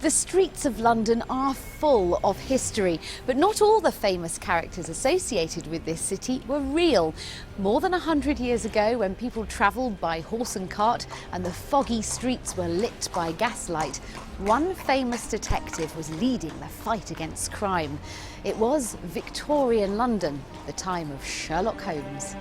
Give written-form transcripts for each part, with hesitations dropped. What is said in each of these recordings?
The streets of London are full of history, but not all the famous characters associated with this city were real. More than 100 years ago, when people travelled by horse and cart and the foggy streets were lit by gaslight, one famous detective was leading the fight against crime. It was Victorian London, the time of Sherlock Holmes.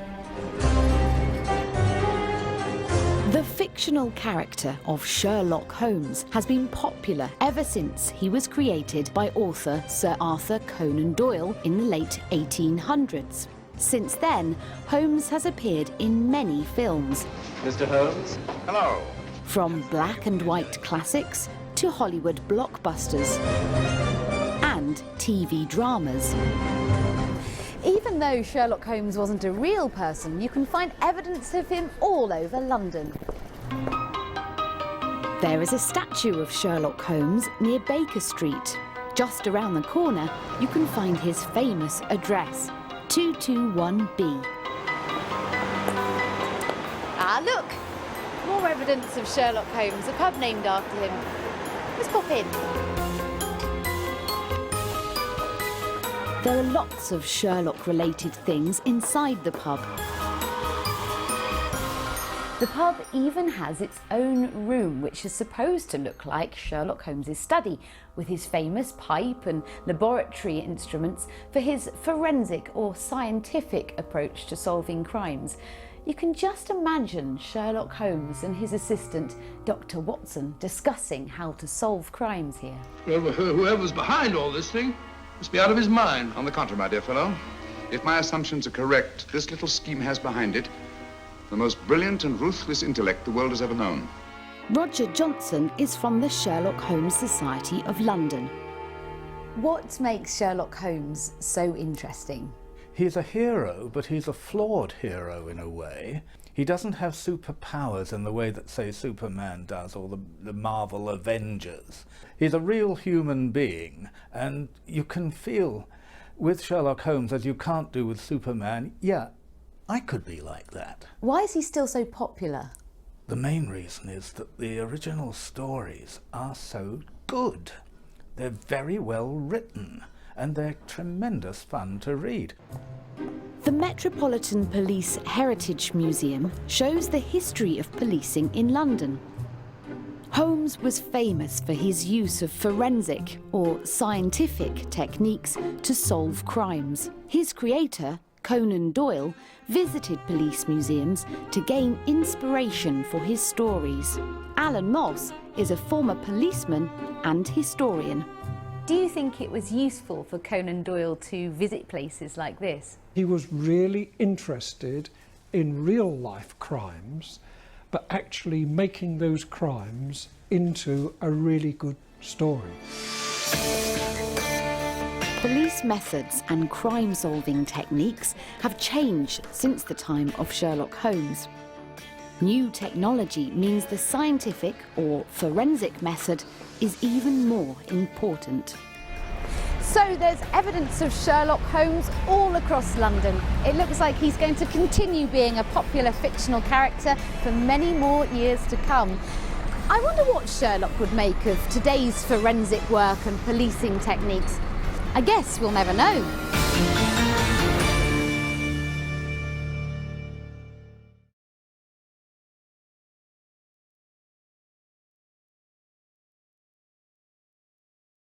The fictional character of Sherlock Holmes has been popular ever since he was created by author Sir Arthur Conan Doyle in the late 1800s. Since then, Holmes has appeared in many films. Mr. Holmes? Hello. From black and white classics to Hollywood blockbusters and TV dramas. Even though Sherlock Holmes wasn't a real person, you can find evidence of him all over London. There is a statue of Sherlock Holmes near Baker Street. Just around the corner, you can find his famous address, 221B. Ah, look! More evidence of Sherlock Holmes, a pub named after him. Let's pop in. There are lots of Sherlock-related things inside the pub. The pub even has its own room, which is supposed to look like Sherlock Holmes' study, with his famous pipe and laboratory instruments for his forensic or scientific approach to solving crimes. You can just imagine Sherlock Holmes and his assistant, Dr. Watson, discussing how to solve crimes here. Well, whoever's behind all this thing must be out of his mind. On the contrary, my dear fellow, if my assumptions are correct, this little scheme has behind it the most brilliant and ruthless intellect the world has ever known. Roger Johnson is from the Sherlock Holmes Society of London. What makes Sherlock Holmes so interesting? He's a hero, but he's a flawed hero in a way. He doesn't have superpowers in the way that, say, Superman does, or the Marvel Avengers. He's a real human being, and you can feel with Sherlock Holmes, as you can't do with Superman, yeah, I could be like that. Why is he still so popular? The main reason is that the original stories are so good. They're very well written, and they're tremendous fun to read. The Metropolitan Police Heritage Museum shows the history of policing in London. Holmes was famous for his use of forensic or scientific techniques to solve crimes. His creator, Conan Doyle, visited police museums to gain inspiration for his stories. Alan Moss is a former policeman and historian. Do you think it was useful for Conan Doyle to visit places like this? He was really interested in real-life crimes, but actually making those crimes into a really good story. Police methods and crime-solving techniques have changed since the time of Sherlock Holmes. New technology means the scientific or forensic method is even more important. So there's evidence of Sherlock Holmes all across London. It looks like he's going to continue being a popular fictional character for many more years to come. I wonder what Sherlock would make of today's forensic work and policing techniques. I guess we'll never know.